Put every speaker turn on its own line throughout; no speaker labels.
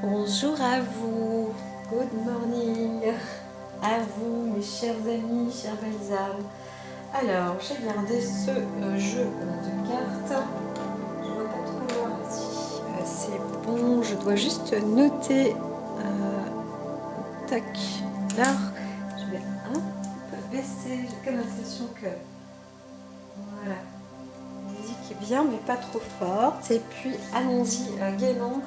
Bonjour à vous, good morning à vous mes chers amis, chères belles âmes. Alors, j'ai gardé ce jeu de cartes. Je ne vois pas trop loin ici. C'est bon, je dois juste noter. Tac, là, je vais un peu baisser. J'ai comme l'impression que. Voilà. La musique est bien, mais pas trop forte. Et puis, allons-y gaiement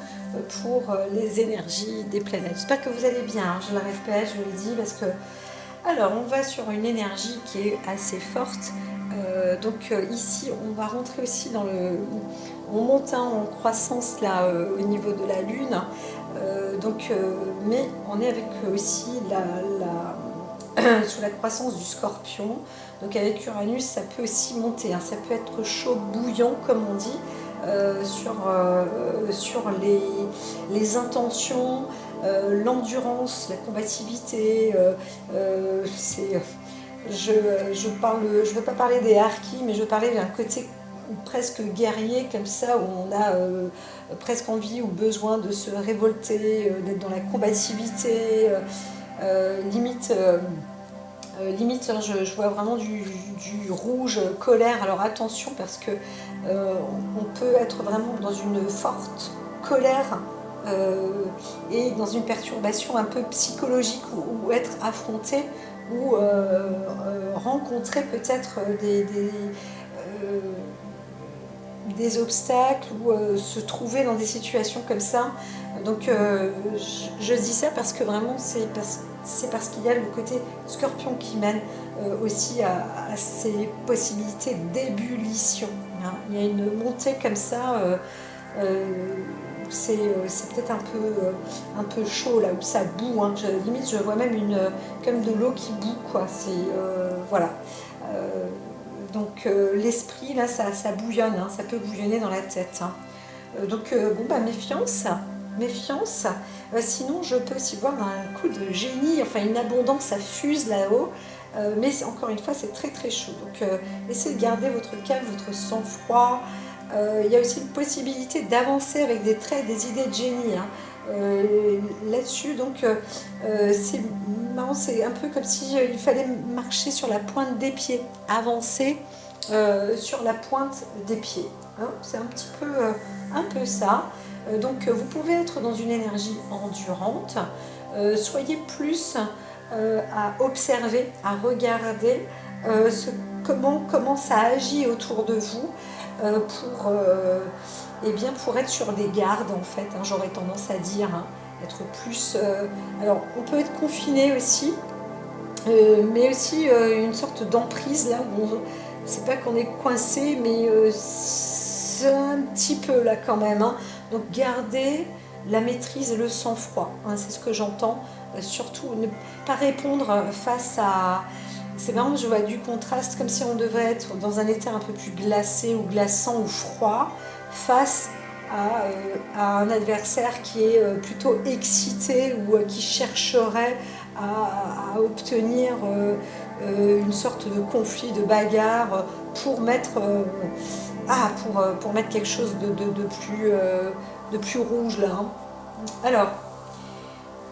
pour les énergies des planètes. J'espère que vous allez bien, hein. Je le répète, je vous le dis, parce que... Alors, on va sur une énergie qui est assez forte. Ici, on va rentrer aussi dans le... On monte en croissance là au niveau de la Lune. Mais on est avec aussi sous la croissance du Scorpion. Donc avec Uranus, ça peut aussi monter, hein. Ça peut être chaud, bouillant, comme on dit, sur les intentions, l'endurance, la combativité. Je ne veux pas parler des harkis, mais je veux parler d'un côté presque guerrier, comme ça, où on a presque envie ou besoin de se révolter, d'être dans la combativité, limite, hein, je vois vraiment du rouge, colère. Alors attention, parce que on peut être vraiment dans une forte colère et dans une perturbation un peu psychologique, ou être affronté, ou rencontrer peut-être euh, des obstacles, ou se trouver dans des situations comme ça. Donc je dis ça parce que vraiment c'est parce qu'il y a le côté scorpion qui mène aussi à ces possibilités d'ébullition, hein. Il y a une montée comme ça, c'est peut-être un peu chaud là où ça bout, hein. Limite je vois même comme de l'eau qui bout, quoi. Voilà. Euh, L'esprit là, ça bouillonne, hein. Ça peut bouillonner dans la tête, hein. Méfiance, méfiance. Sinon, je peux aussi voir un coup de génie, enfin une abondance, ça fuse là-haut. Mais encore une fois, c'est très très chaud. Essayez de garder votre calme, votre sang-froid. Il y a aussi une possibilité d'avancer avec des traits, des idées de génie, hein. Là-dessus, c'est marrant, c'est un peu comme si il fallait marcher sur la pointe des pieds, avancer sur la pointe des pieds, hein. C'est un peu ça. Vous pouvez être dans une énergie endurante. Soyez plus à observer, à regarder comment ça agit autour de vous, pour être sur des gardes, en fait, hein. J'aurais tendance à dire, hein, être plus... alors, on peut être confiné aussi, mais aussi une sorte d'emprise là où c'est pas qu'on est coincé, mais c'est un petit peu là quand même, hein. Donc garder la maîtrise et le sang-froid, hein, c'est ce que j'entends. Surtout ne pas répondre face à... C'est marrant, je vois du contraste, comme si on devait être dans un état un peu plus glacé ou glaçant ou froid face à un adversaire qui est plutôt excité, ou qui chercherait à obtenir une sorte de conflit, de bagarre, pour mettre, pour mettre quelque chose de plus rouge là, hein. Alors,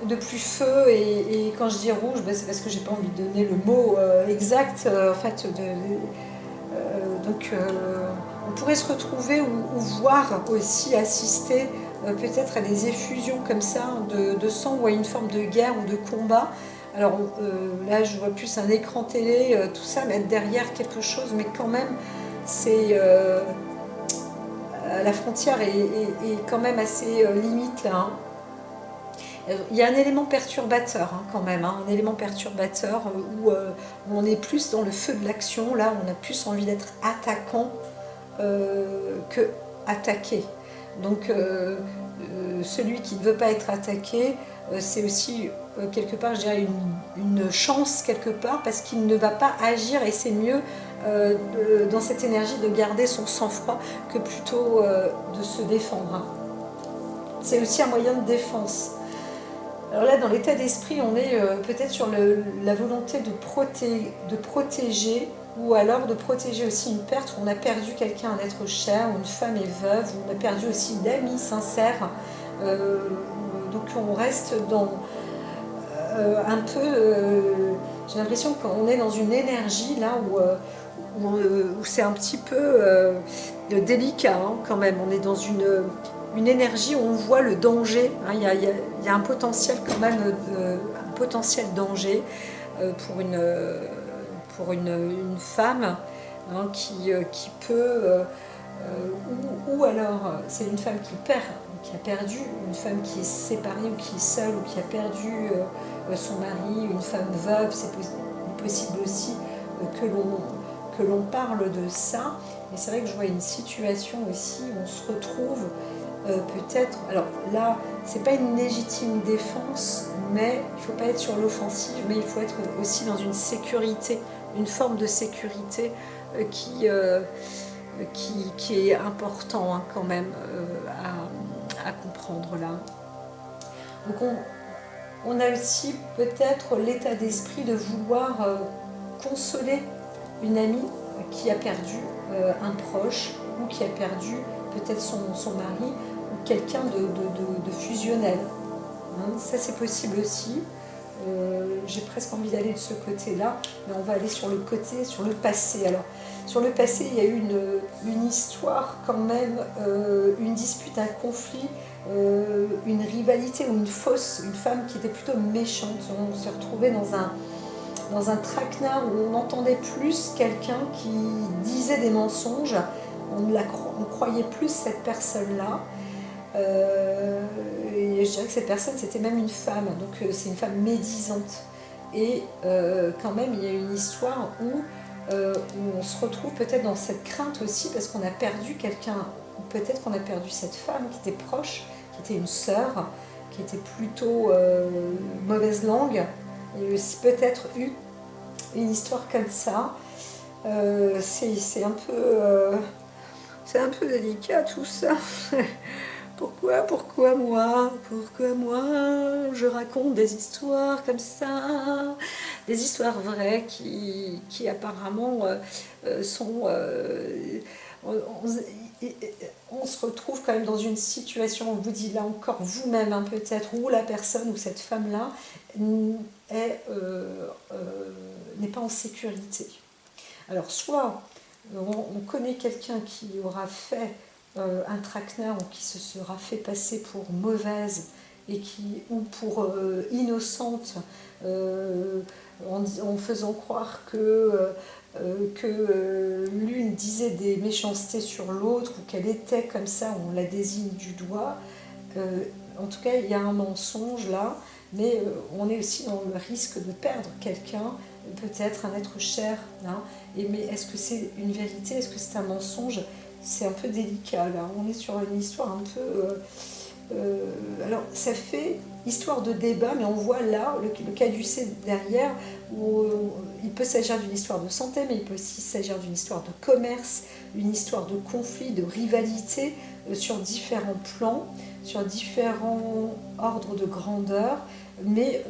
de plus feu, et quand je dis rouge, c'est parce que j'ai pas envie de donner le mot exact, en fait. On pourrait se retrouver, ou voir aussi, assister peut-être à des effusions comme ça de sang, ou à une forme de guerre ou de combat. Alors là, je vois plus un écran télé, tout ça, mettre derrière quelque chose, mais quand même, c'est la frontière est quand même assez limite là, hein. Il y a un élément perturbateur, hein, quand même, hein, un élément perturbateur où on est plus dans le feu de l'action. Là, on a plus envie d'être attaquant que attaqué. Celui qui ne veut pas être attaqué, c'est aussi quelque part, je dirais, une chance quelque part, parce qu'il ne va pas agir, et c'est mieux dans cette énergie de garder son sang-froid que plutôt de se défendre, hein. C'est aussi un moyen de défense. Alors là, dans l'état d'esprit, on est peut-être sur la volonté de protéger, ou alors de protéger aussi une perte, où on a perdu quelqu'un, un être cher, ou une femme est veuve, ou on a perdu aussi d'amis sincères, donc on reste dans un peu, j'ai l'impression qu'on est dans une énergie là où c'est un petit peu délicat hein, quand même. On est dans une énergie où on voit le danger. Hein, il y a un potentiel quand même, un potentiel danger pour une femme hein, qui peut, ou alors c'est une femme qui a perdu, une femme qui est séparée ou qui est seule ou qui a perdu son mari, une femme veuve, c'est possible aussi que l'on parle de ça. Et c'est vrai que je vois une situation aussi où on se retrouve peut-être, alors là, c'est pas une légitime défense, mais il faut pas être sur l'offensive, mais il faut être aussi dans une sécurité, une forme de sécurité qui est important hein, quand même à comprendre là. Donc on a aussi peut-être l'état d'esprit de vouloir consoler une amie qui a perdu un proche ou qui a perdu peut-être son mari ou quelqu'un de fusionnel. Hein, ça c'est possible aussi. J'ai presque envie d'aller de ce côté-là, mais on va aller sur le côté, sur le passé. Alors, sur le passé, il y a eu une histoire quand même, une dispute, un conflit, une rivalité ou une femme qui était plutôt méchante. On se retrouvait dans un traquenard où on entendait plus quelqu'un qui disait des mensonges, on croyait plus cette personne-là. Et je dirais que cette personne c'était même une femme, donc c'est une femme médisante. Et quand même il y a une histoire où on se retrouve peut-être dans cette crainte aussi parce qu'on a perdu quelqu'un, ou peut-être qu'on a perdu cette femme qui était proche, qui était une sœur, qui était plutôt mauvaise langue. Il y a aussi peut-être eu une histoire comme ça. C'est un peu délicat tout ça. Pourquoi moi je raconte des histoires comme ça, des histoires vraies qui apparemment sont... on se retrouve quand même dans une situation, on vous dit là encore vous-même hein, peut-être, où la personne ou cette femme-là n'est pas en sécurité. Alors soit on connaît quelqu'un qui aura fait un traquenard ou qui se sera fait passer pour mauvaise ou pour innocente en faisant croire que l'une disait des méchancetés sur l'autre ou qu'elle était comme ça, on la désigne du doigt. En tout cas, il y a un mensonge là, mais on est aussi dans le risque de perdre quelqu'un, peut-être un être cher. Hein. Mais est-ce que c'est une vérité? Est-ce que c'est un mensonge? C'est un peu délicat là, on est sur une histoire un peu... alors ça fait histoire de débat, mais on voit là le caducée derrière, où il peut s'agir d'une histoire de santé, mais il peut aussi s'agir d'une histoire de commerce, une histoire de conflit, de rivalité sur différents plans, sur différents ordres de grandeur, mais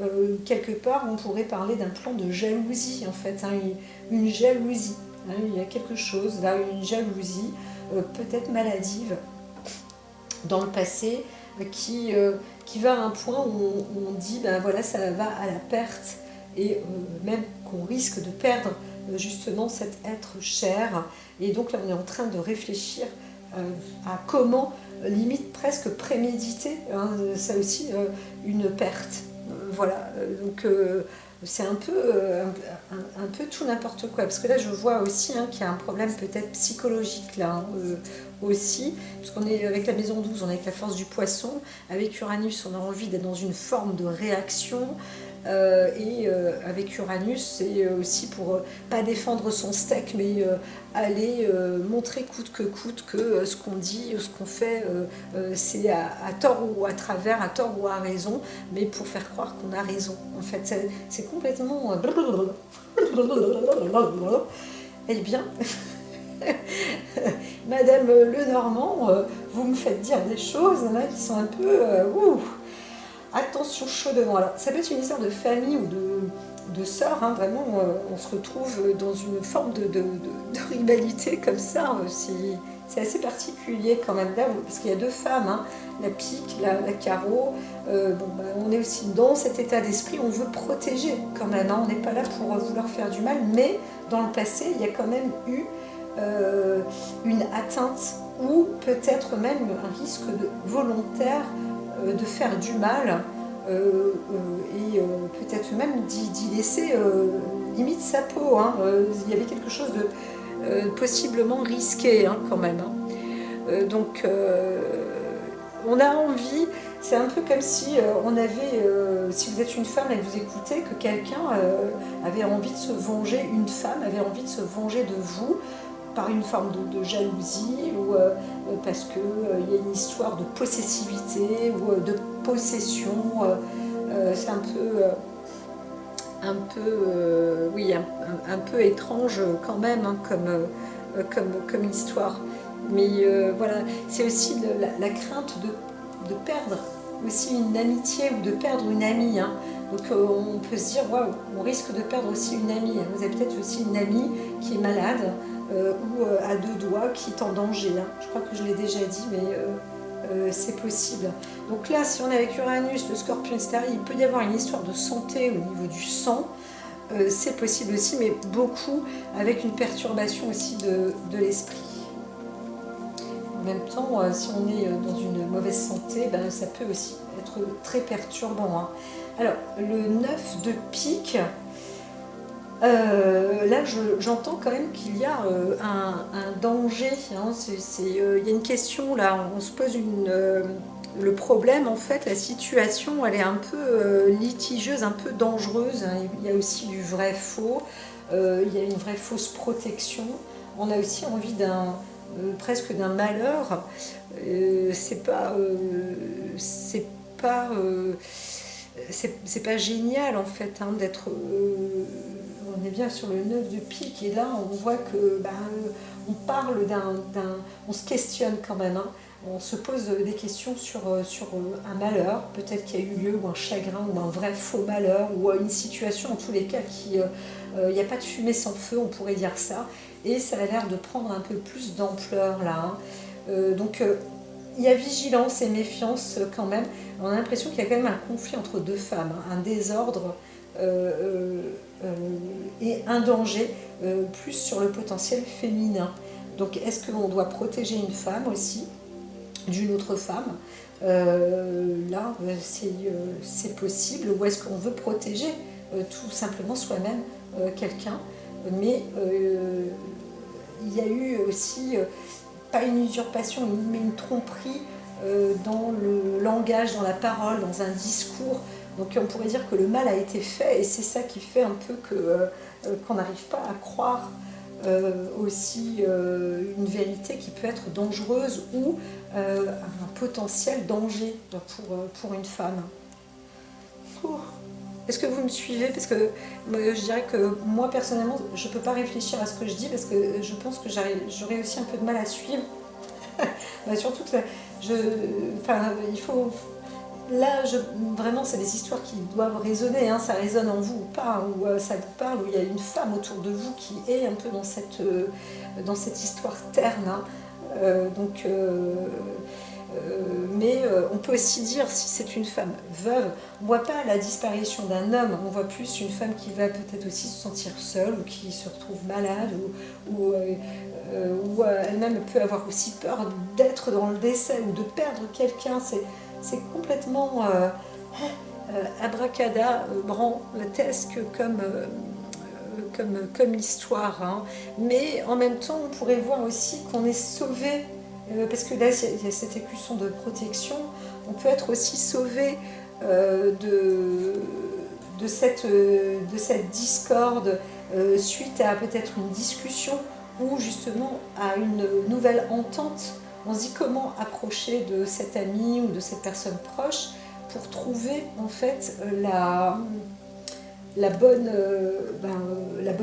quelque part on pourrait parler d'un plan de jalousie en fait, hein, une jalousie. Hein, il y a quelque chose là, une jalousie peut-être maladive dans le passé qui va à un point où on dit ben voilà ça va à la perte et même qu'on risque de perdre justement cet être cher. Et donc là on est en train de réfléchir à comment limite presque préméditer hein, ça aussi une perte. Voilà donc c'est un peu tout n'importe quoi, parce que là je vois aussi hein, qu'il y a un problème peut-être psychologique là hein, aussi, parce qu'on est avec la maison 12, on est avec la force du poisson, avec Uranus on a envie d'être dans une forme de réaction, et avec Uranus c'est aussi pour pas défendre son steak, mais aller montrer coûte que ce qu'on dit, ce qu'on fait, c'est à tort ou à travers, à tort ou à raison, mais pour faire croire qu'on a raison. En fait, c'est complètement... Eh bien, Madame Lenormand, vous me faites dire des choses là, qui sont un peu... attention, chaud devant. Alors, ça peut être une histoire de famille ou de sœurs, hein, vraiment, on se retrouve dans une forme de rivalité comme ça, c'est assez particulier quand même là, parce qu'il y a deux femmes, hein, la pique, la carreau. Bon, bah, on est aussi dans cet état d'esprit, on veut protéger quand même, hein, on n'est pas là pour vouloir faire du mal, mais dans le passé, il y a quand même eu une atteinte ou peut-être même un risque volontaire de faire du mal et peut-être même d'y laisser limite sa peau. Hein. Il y avait quelque chose de possiblement risqué hein, quand même. Hein. Donc on a envie, c'est un peu comme si on avait, si vous êtes une femme et que vous écoutez, que quelqu'un avait envie de se venger, une femme avait envie de se venger de vous par une forme de jalousie ou parce qu'il y a une histoire de possessivité ou de possession. C'est oui, un peu étrange quand même hein, comme histoire. Mais voilà, c'est aussi la crainte de perdre aussi une amitié ou de perdre une amie. Hein. Donc on peut se dire, waouh, on risque de perdre aussi une amie. Vous avez peut-être aussi une amie qui est malade ou à deux doigts, qui est en danger. Hein. Je crois que je l'ai déjà dit, mais c'est possible. Donc là, si on est avec Uranus, le Scorpion, etc., il peut y avoir une histoire de santé au niveau du sang. C'est possible aussi, mais beaucoup avec une perturbation aussi de l'esprit. En même temps, si on est dans une mauvaise santé, ben, ça peut aussi être très perturbant. Hein. Alors, le 9 de pique, là j'entends quand même qu'il y a un danger. Hein. Il y a une question, là, on se pose le problème, en fait, la situation, elle est un peu litigieuse, un peu dangereuse. Hein. Il y a aussi du vrai-faux, il y a une vraie fausse protection. On a aussi envie presque d'un malheur. C'est pas génial en fait hein, d'être on est bien sur le 9 de pique et là on voit que on parle on se questionne quand même hein. On se pose des questions sur un malheur, peut-être qu'il y a eu lieu ou un chagrin ou un vrai faux malheur ou une situation en tous les cas qui il n'y a pas de fumée sans feu, on pourrait dire ça, et ça a l'air de prendre un peu plus d'ampleur là. Hein. Donc il y a vigilance et méfiance quand même. On a l'impression qu'il y a quand même un conflit entre deux femmes, hein, un désordre et un danger plus sur le potentiel féminin. Donc est-ce qu'on doit protéger une femme aussi d'une autre femme là c'est possible, ou est-ce qu'on veut protéger tout simplement soi-même quelqu'un, mais il y a eu aussi pas une usurpation mais une tromperie dans le langage, dans la parole, dans un discours. Donc on pourrait dire que le mal a été fait et c'est ça qui fait un peu qu'on n'arrive pas à croire aussi une vérité qui peut être dangereuse ou un potentiel danger pour une femme. Est-ce que vous me suivez? Parce que je dirais que moi personnellement je ne peux pas réfléchir à ce que je dis parce que je pense que j'aurais aussi un peu de mal à suivre. Surtout que il faut... Là, vraiment, c'est des histoires qui doivent résonner, hein, ça résonne en vous ou pas, ou ça vous parle, où il y a une femme autour de vous qui est un peu dans cette histoire terne. Hein. Mais on peut aussi dire, si c'est une femme veuve, on ne voit pas la disparition d'un homme, on voit plus une femme qui va peut-être aussi se sentir seule, ou qui se retrouve malade, ou elle-même peut avoir aussi peur d'être dans le décès, ou de perdre quelqu'un. C'est complètement abracadabrantesque comme histoire. Hein. Mais en même temps, on pourrait voir aussi qu'on est sauvé, parce que là, il y a cette écusson de protection. On peut être aussi sauvé de cette discorde suite à peut-être une discussion ou justement à une nouvelle entente. On se dit comment approcher de cet ami ou de cette personne proche pour trouver en fait la bonne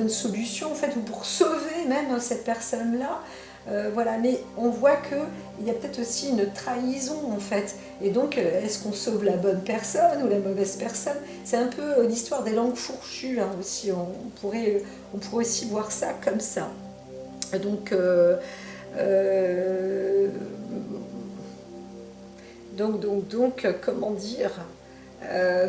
solution en fait, ou pour sauver même cette personne-là. Voilà, mais on voit qu'il y a peut-être aussi une trahison en fait. Et donc, est-ce qu'on sauve la bonne personne ou la mauvaise personne? C'est un peu l'histoire des langues fourchues hein, aussi. On pourrait aussi voir ça comme ça. Donc, Comment dire, euh,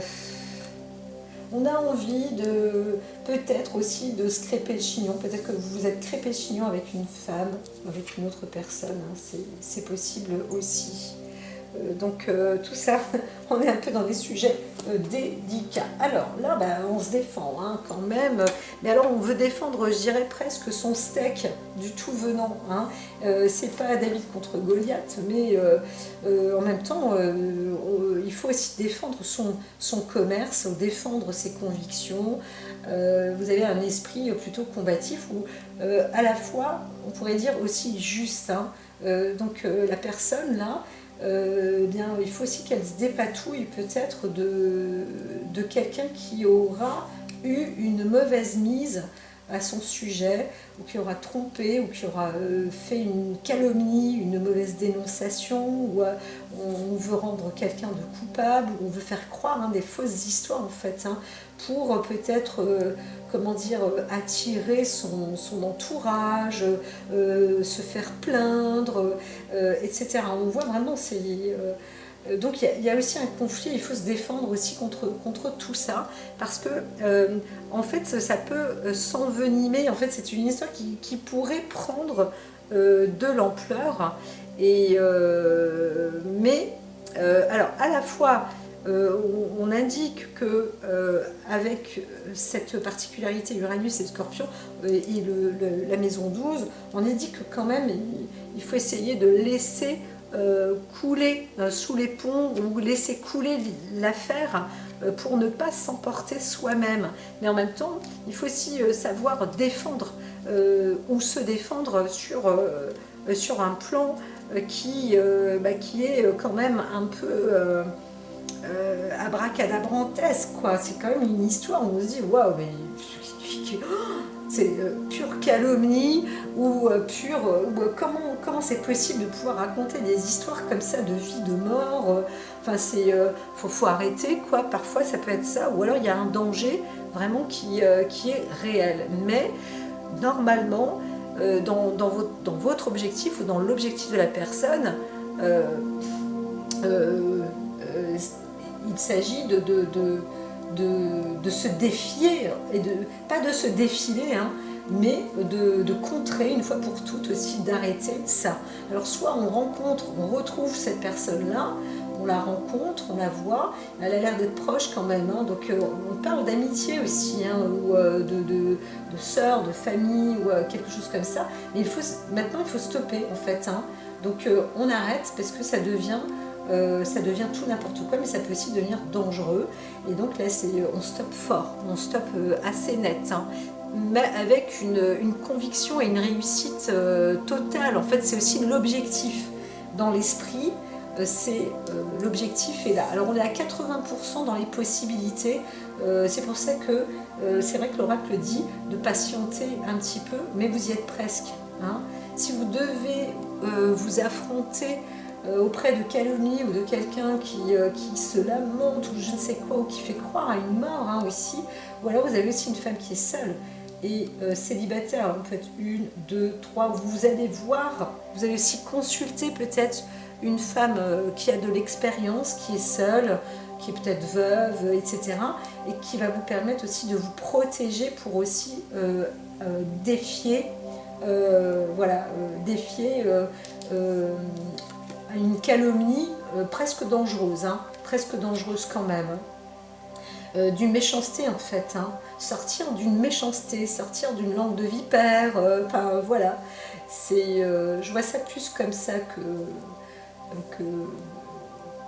on a envie de peut-être aussi de se crêper le chignon. Peut-être que vous vous êtes crêpé le chignon avec une femme, avec une autre personne. Hein, c'est possible aussi. Tout ça, on est un peu dans des sujets délicats. Alors là, on se défend hein, quand même. Mais alors on veut défendre, je dirais presque son steak du tout venant. Hein. C'est pas David contre Goliath, mais en même temps, il faut aussi défendre son commerce, défendre ses convictions. Vous avez un esprit plutôt combatif ou à la fois, on pourrait dire aussi juste. Hein. La personne là, il faut aussi qu'elle se dépatouille peut-être de quelqu'un qui aura eu une mauvaise mise à son sujet, ou qui aura trompé, ou qui aura fait une calomnie, une mauvaise dénonciation, ou on veut rendre quelqu'un de coupable, ou on veut faire croire des fausses histoires en fait, hein, pour peut-être attirer son entourage, se faire plaindre, etc. On voit vraiment donc il y a aussi un conflit, il faut se défendre aussi contre tout ça, parce que en fait ça peut s'envenimer, en fait c'est une histoire qui pourrait prendre de l'ampleur, alors à la fois on indique que avec cette particularité Uranus et Scorpion et la maison 12, on indique que quand même il faut essayer de laisser couler sous les ponts ou laisser couler l'affaire pour ne pas s'emporter soi-même. Mais en même temps, il faut aussi savoir défendre ou se défendre sur un plan qui est quand même un peu abracadabrantesque, quoi. C'est quand même une histoire où on se dit waouh, mais c'est pure calomnie ou comment c'est possible de pouvoir raconter des histoires comme ça de vie, de mort. Enfin, faut arrêter, quoi. Parfois, ça peut être ça, ou alors il y a un danger vraiment qui est réel. Mais normalement, dans votre objectif ou dans l'objectif de la personne, il s'agit de se défier, et pas de se défiler, hein, mais de contrer une fois pour toutes aussi, d'arrêter ça. Alors soit on retrouve cette personne-là, on la rencontre, on la voit, elle a l'air d'être proche quand même, hein, donc on parle d'amitié aussi, hein, ou de sœur, de famille, ou quelque chose comme ça, mais maintenant il faut stopper en fait, hein. Donc on arrête parce que ça devient tout n'importe quoi, mais ça peut aussi devenir dangereux. Et donc là, on stoppe fort, on stoppe assez net, hein, mais avec une conviction et une réussite totale. En fait, c'est aussi l'objectif dans l'esprit. L'objectif est là. Alors on est à 80% dans les possibilités. C'est pour ça que c'est vrai que l'oracle dit de patienter un petit peu, mais vous y êtes presque, hein. Si vous devez vous affronter auprès de calomnie ou de quelqu'un qui se lamente ou je ne sais quoi, ou qui fait croire à une mort, hein, aussi, ou alors vous avez aussi une femme qui est seule et célibataire. Alors, vous faites 1, 2, 3, vous allez voir, vous allez aussi consulter peut-être une femme qui a de l'expérience, qui est seule, qui est peut-être veuve, etc., et qui va vous permettre aussi de vous protéger pour aussi défier une calomnie presque dangereuse, hein, presque dangereuse quand même, d'une méchanceté en fait, hein, sortir d'une méchanceté, sortir d'une langue de vipère, voilà, je vois ça plus comme ça que,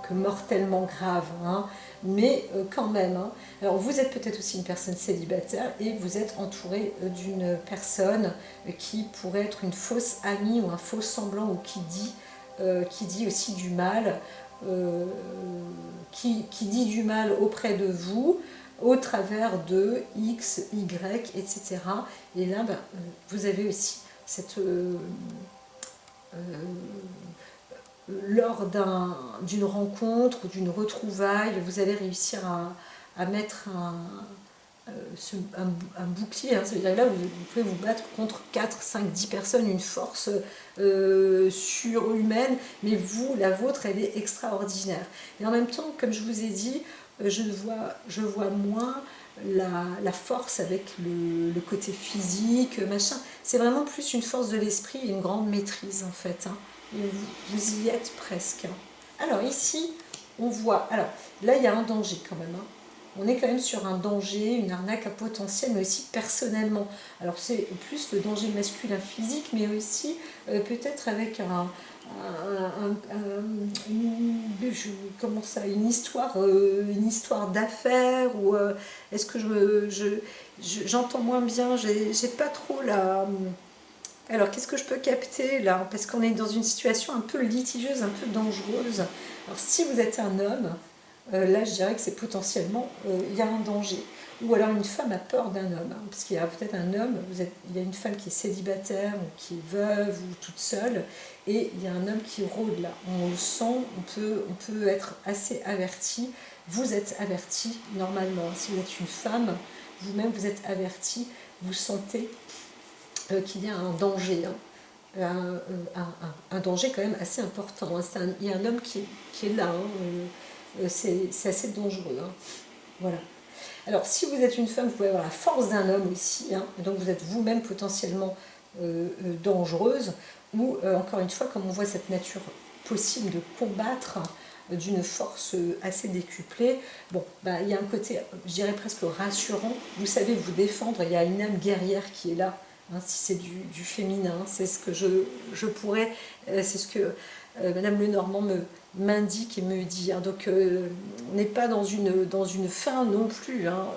que mortellement grave, hein, mais quand même, hein. Alors vous êtes peut-être aussi une personne célibataire et vous êtes entouré d'une personne qui pourrait être une fausse amie ou un faux semblant, ou qui dit aussi du mal, qui dit du mal auprès de vous au travers de X, Y, etc. Et là, vous avez aussi cette... lors d'une rencontre ou d'une retrouvaille, vous allez réussir à mettre un bouclier, hein, ça veut dire que là vous pouvez vous battre contre 4, 5, 10 personnes, une force surhumaine, mais vous, la vôtre, elle est extraordinaire. Et en même temps, comme je vous ai dit, je vois moins la force avec le côté physique, machin. C'est vraiment plus une force de l'esprit et une grande maîtrise en fait. Hein. Et vous y êtes presque. Hein. Alors ici, on voit, alors là il y a un danger quand même. Hein. On est quand même sur un danger, une arnaque à potentiel, mais aussi personnellement. Alors c'est plus le danger masculin physique, mais aussi peut-être avec une histoire d'affaires, ou est-ce que j'entends moins bien, j'ai pas trop la... Alors qu'est-ce que je peux capter là? Parce qu'on est dans une situation un peu litigieuse, un peu dangereuse. Alors si vous êtes un homme, là je dirais que c'est potentiellement, il y a un danger. Ou alors une femme a peur d'un homme, hein, parce qu'il y a peut-être un homme, il y a une femme qui est célibataire, ou qui est veuve, ou toute seule, et il y a un homme qui rôde là. On le sent, on peut être assez averti. Vous êtes averti normalement. Si vous êtes une femme, vous-même vous êtes averti, vous sentez qu'il y a un danger. Hein. Un danger quand même assez important. Hein. Il y a un homme qui est là. Hein. C'est assez dangereux. Hein. Voilà. Alors, si vous êtes une femme, vous pouvez avoir la force d'un homme aussi. Hein. Donc, vous êtes vous-même potentiellement dangereuse. Ou, encore une fois, comme on voit cette nature possible de combattre d'une force assez décuplée, bon, bah, il y a un côté, je dirais presque rassurant. Vous savez vous défendre. Il y a une âme guerrière qui est là. Hein, si c'est du féminin, c'est ce que je pourrais, c'est ce que Madame Lenormand m'indique et me dit. Hein. Donc on n'est pas dans une fin non plus, hein,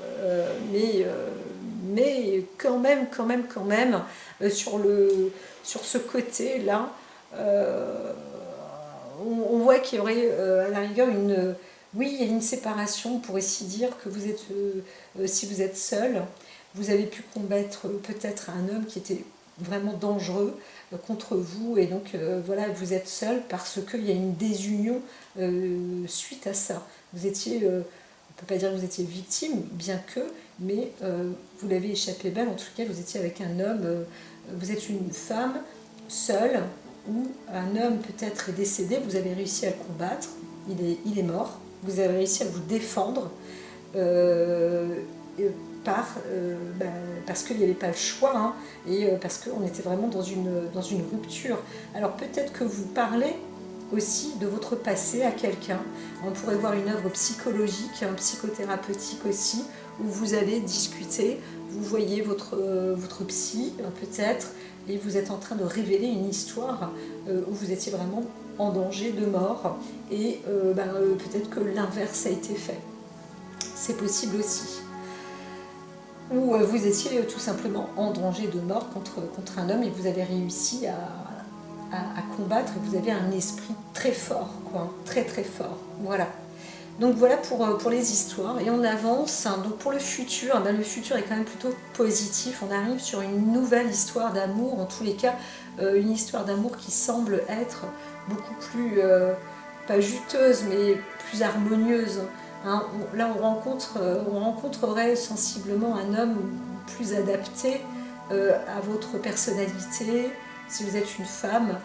mais quand même, sur ce côté-là, on voit qu'il y aurait à la rigueur oui, il y a une séparation, on pourrait s'y dire que vous êtes, si vous êtes seul, vous avez pu combattre peut-être un homme qui était vraiment dangereux contre vous, et donc voilà, vous êtes seul parce qu'il y a une désunion suite à ça. Vous étiez, on ne peut pas dire que vous étiez victime, bien que, mais vous l'avez échappé belle, en tout cas vous étiez avec un homme, vous êtes une femme seule, où un homme peut-être est décédé, vous avez réussi à le combattre, il est mort, vous avez réussi à vous défendre, parce qu'il n'y avait pas le choix, hein, et parce qu'on était vraiment dans une rupture. Alors peut-être que vous parlez aussi de votre passé à quelqu'un. On pourrait voir une œuvre psychologique, psychothérapeutique aussi, où vous allez discuter, vous voyez votre psy peut-être, et vous êtes en train de révéler une histoire où vous étiez vraiment en danger de mort, et peut-être que l'inverse a été fait. C'est possible aussi. Ou vous étiez tout simplement en danger de mort contre un homme, et vous avez réussi à combattre, et vous avez un esprit très fort, quoi, très très fort. Voilà. Donc voilà pour les histoires, et on avance. Hein. Donc pour le futur, le futur est quand même plutôt positif. On arrive sur une nouvelle histoire d'amour, en tous les cas une histoire d'amour qui semble être beaucoup plus, pas juteuse, mais plus harmonieuse. Hein. Là on rencontrerait sensiblement un homme plus adapté à votre personnalité, si vous êtes une femme.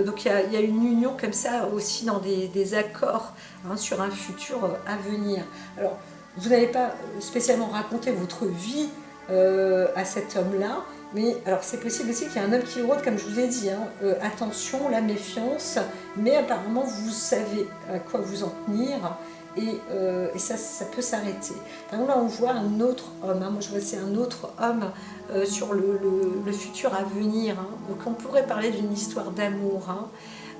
Donc il y a une union comme ça aussi dans des accords, hein, sur un futur à venir. Alors vous n'allez pas spécialement raconter votre vie à cet homme-là, mais alors c'est possible aussi qu'il y ait un homme qui rôde, comme je vous ai dit, hein, attention, la méfiance, mais apparemment vous savez à quoi vous en tenir, et ça peut s'arrêter. Par exemple, là on voit un autre homme, hein, moi je vois c'est un autre homme sur le futur à venir. Hein. Donc on pourrait parler d'une histoire d'amour. Hein.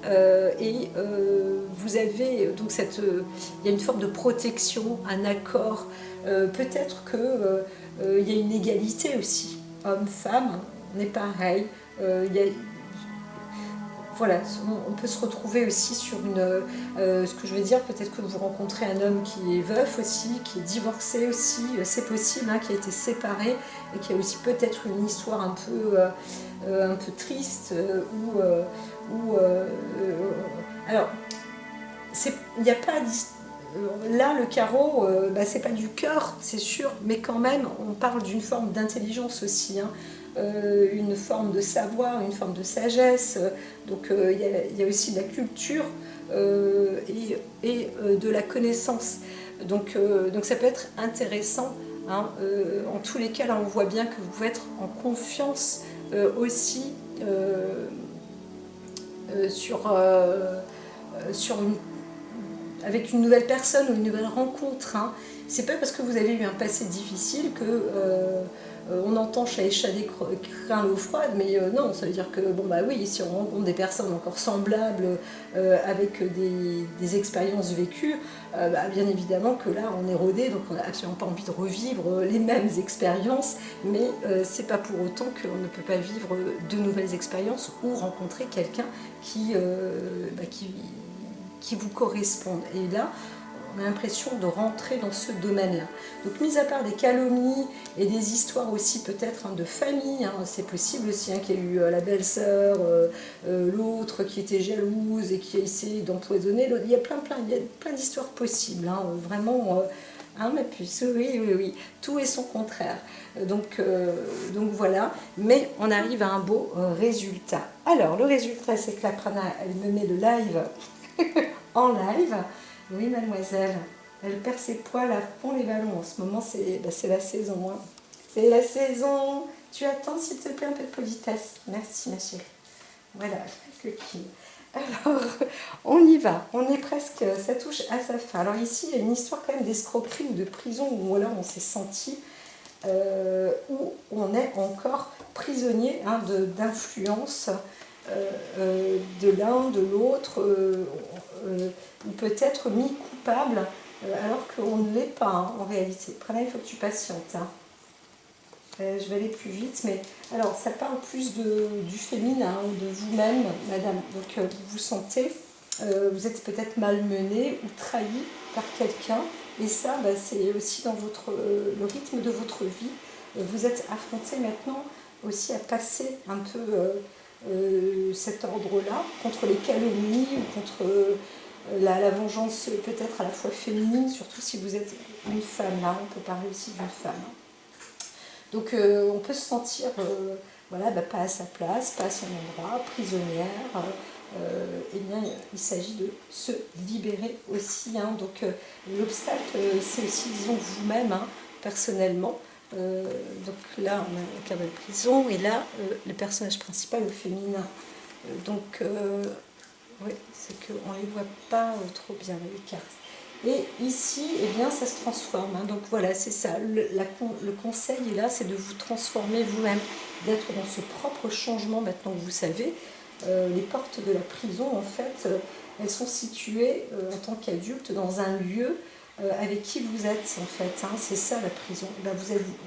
Vous avez donc il y a une forme de protection, un accord. Peut-être qu'il y a une égalité aussi. Homme-femme, on est pareil. Voilà, on peut se retrouver aussi sur ce que je veux dire, peut-être que vous rencontrez un homme qui est veuf aussi, qui est divorcé aussi, c'est possible, hein, qui a été séparé, et qui a aussi peut-être une histoire un peu triste, alors, il n'y a pas là, le carreau, bah, c'est pas du cœur, c'est sûr, mais quand même, on parle d'une forme d'intelligence aussi, hein. Une forme de savoir, une forme de sagesse. Donc il y a aussi de la culture et de la connaissance. Donc ça peut être intéressant, hein. En tous les cas, là, on voit bien que vous pouvez être en confiance aussi sur avec une nouvelle personne ou une nouvelle rencontre, hein. C'est pas parce que vous avez eu un passé difficile que on entend échader craint l'eau froide, mais non, ça veut dire que bon bah oui, si on rencontre des personnes encore semblables avec des expériences vécues, bah, bien évidemment que là on est rodé, donc on n'a absolument pas envie de revivre les mêmes expériences, mais c'est pas pour autant qu'on ne peut pas vivre de nouvelles expériences ou rencontrer quelqu'un qui vous correspondent. Et là, on a l'impression de rentrer dans ce domaine-là. Donc, mis à part des calomnies et des histoires aussi peut-être de famille, hein, c'est possible aussi qu'il y ait eu la belle-sœur, l'autre qui était jalouse et qui a essayé d'empoisonner l'autre. Il y a plein d'histoires possibles, hein, vraiment. Ma puce, oui, tout est son contraire. Donc voilà, mais on arrive à un beau résultat. Alors, le résultat, c'est que la Prana, elle me met le live en live. Oui, mademoiselle, elle perd ses poils à fond les ballons. En ce moment, c'est la saison. Hein. C'est la saison. Tu attends, s'il te plaît, un peu de politesse. Merci, ma chérie. Voilà, coquine. Alors, on y va. On est presque, ça touche à sa fin. Alors ici, il y a une histoire quand même d'escroquerie ou de prison où là, on s'est senti, où on est encore prisonnier, hein, d'influence de l'un, de l'autre, ou peut-être mis coupable, alors qu'on ne l'est pas, hein, en réalité. Prana, il faut que tu patientes. Hein. Je vais aller plus vite, mais alors ça parle plus du féminin, de vous-même, madame. Donc vous vous sentez, vous êtes peut-être malmené ou trahi par quelqu'un, et ça, bah, c'est aussi dans le rythme de votre vie. Vous êtes affronté maintenant aussi à passer un peu cet ordre-là, contre les calomnies ou contre la vengeance peut-être à la fois féminine, surtout si vous êtes une femme. Là, on peut parler aussi d'une femme. Donc on peut se sentir voilà, bah, pas à sa place, pas à son endroit, prisonnière. Eh bien, il s'agit de se libérer aussi. Hein. Donc l'obstacle, c'est aussi, disons, vous-même, hein, personnellement. Donc là, on a la carte de la prison, et là, le personnage principal au féminin. Donc, oui, c'est qu'on ne les voit pas trop bien, les cartes. Et ici, eh bien, ça se transforme. Hein. Donc voilà, c'est ça. Le conseil est là, c'est de vous transformer vous-même, d'être dans ce propre changement maintenant que vous savez. Les portes de la prison, en fait, elles sont situées en tant qu'adulte dans un lieu avec qui vous êtes, en fait. Hein. C'est ça la prison. Et bien,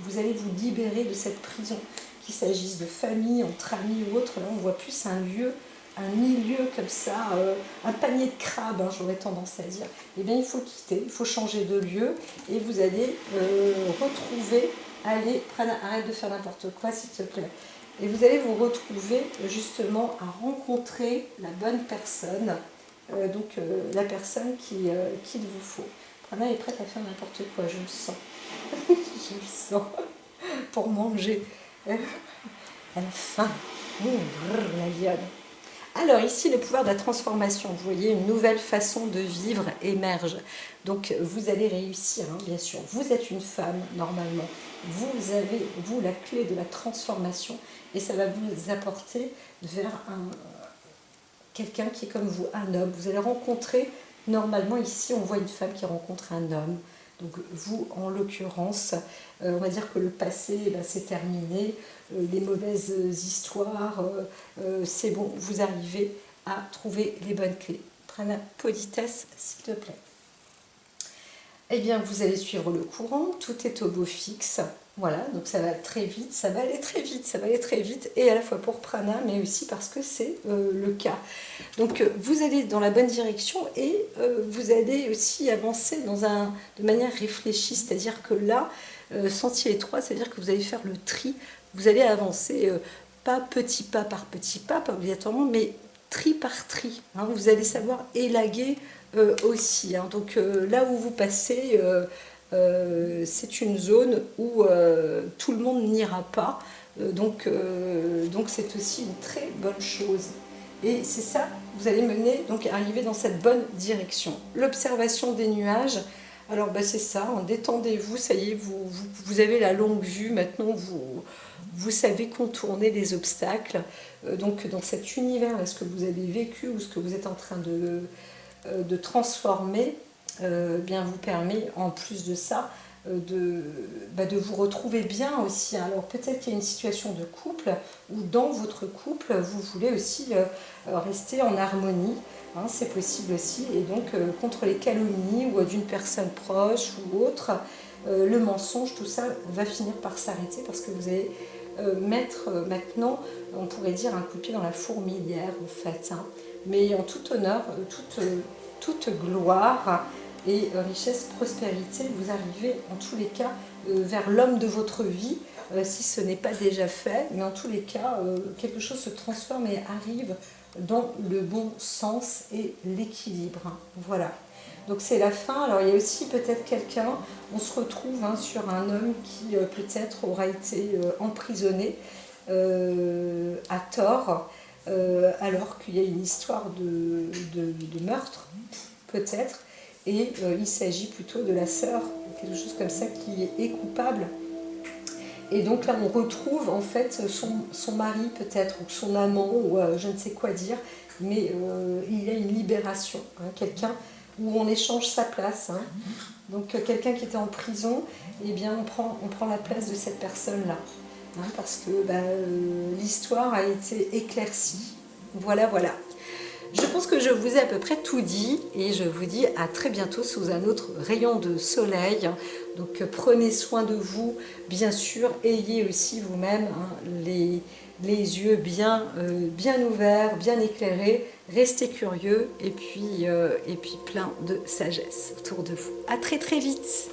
vous allez vous libérer de cette prison, qu'il s'agisse de famille, entre amis ou autre. Là, on voit plus un lieu, un milieu comme ça, un panier de crabes, hein, j'aurais tendance à dire. Eh bien, il faut quitter, il faut changer de lieu, et vous allez retrouver, allez, arrête de faire n'importe quoi, s'il te plaît. Et vous allez vous retrouver justement à rencontrer la bonne personne, la personne qu'il vous faut. Prana est prête à faire n'importe quoi, je le sens. Je le sens. Pour manger. Elle a faim. La lionne. Alors ici, le pouvoir de la transformation, vous voyez, une nouvelle façon de vivre émerge. Donc vous allez réussir, hein, bien sûr. Vous êtes une femme, normalement. Vous avez, vous, la clé de la transformation, et ça va vous apporter vers quelqu'un qui est comme vous, un homme. Vous allez rencontrer, normalement ici, on voit une femme qui rencontre un homme. Donc vous, en l'occurrence, on va dire que le passé, c'est terminé, les mauvaises histoires, c'est bon, vous arrivez à trouver les bonnes clés. Prana, politesse, s'il te plaît. Eh bien, vous allez suivre le courant, tout est au beau fixe. Voilà, donc ça va très vite, ça va aller très vite, ça va aller très vite, et à la fois pour Prana, mais aussi parce que c'est le cas. Donc vous allez dans la bonne direction, et vous allez aussi avancer de manière réfléchie, c'est-à-dire que là, sentier étroit, c'est-à-dire que vous allez faire le tri, vous allez avancer pas petit pas par petit pas, pas obligatoirement, mais tri par tri. Hein, vous allez savoir élaguer aussi, hein. Donc là où vous passez, c'est une zone où tout le monde n'ira pas. Donc c'est aussi une très bonne chose. Et c'est ça, vous allez mener, donc arriver dans cette bonne direction. L'observation des nuages, alors c'est ça, hein, détendez-vous, ça y est, vous avez la longue vue, maintenant vous savez contourner les obstacles. Donc dans cet univers, est-ce que vous avez vécu ou ce que vous êtes en train de transformer, bien vous permet en plus de ça de vous retrouver bien aussi. Alors peut-être qu'il y a une situation de couple où dans votre couple vous voulez aussi rester en harmonie, hein, c'est possible aussi, et donc contre les calomnies ou d'une personne proche ou autre, le mensonge, tout ça va finir par s'arrêter parce que vous allez mettre maintenant, on pourrait dire, un coup de pied dans la fourmilière en fait, hein, mais en tout honneur, toute gloire et richesse, prospérité. Vous arrivez en tous les cas vers l'homme de votre vie, si ce n'est pas déjà fait, mais en tous les cas, quelque chose se transforme et arrive dans le bon sens et l'équilibre. Voilà. Donc c'est la fin. Alors il y a aussi peut-être quelqu'un, on se retrouve sur un homme qui peut-être aura été emprisonné à tort, alors qu'il y a une histoire de meurtre, peut-être, et il s'agit plutôt de la sœur, quelque chose comme ça, qui est coupable. Et donc là, on retrouve en fait son mari peut-être, ou son amant, ou je ne sais quoi dire, mais il y a une libération, hein, quelqu'un où on échange sa place. Hein. Donc quelqu'un qui était en prison, eh bien on prend la place de cette personne-là, hein, parce que l'histoire a été éclaircie. Voilà, voilà. Je pense que je vous ai à peu près tout dit et je vous dis à très bientôt sous un autre rayon de soleil. Donc prenez soin de vous, bien sûr, ayez aussi vous-même les yeux bien ouverts, bien éclairés, restez curieux et puis plein de sagesse autour de vous. À très très vite.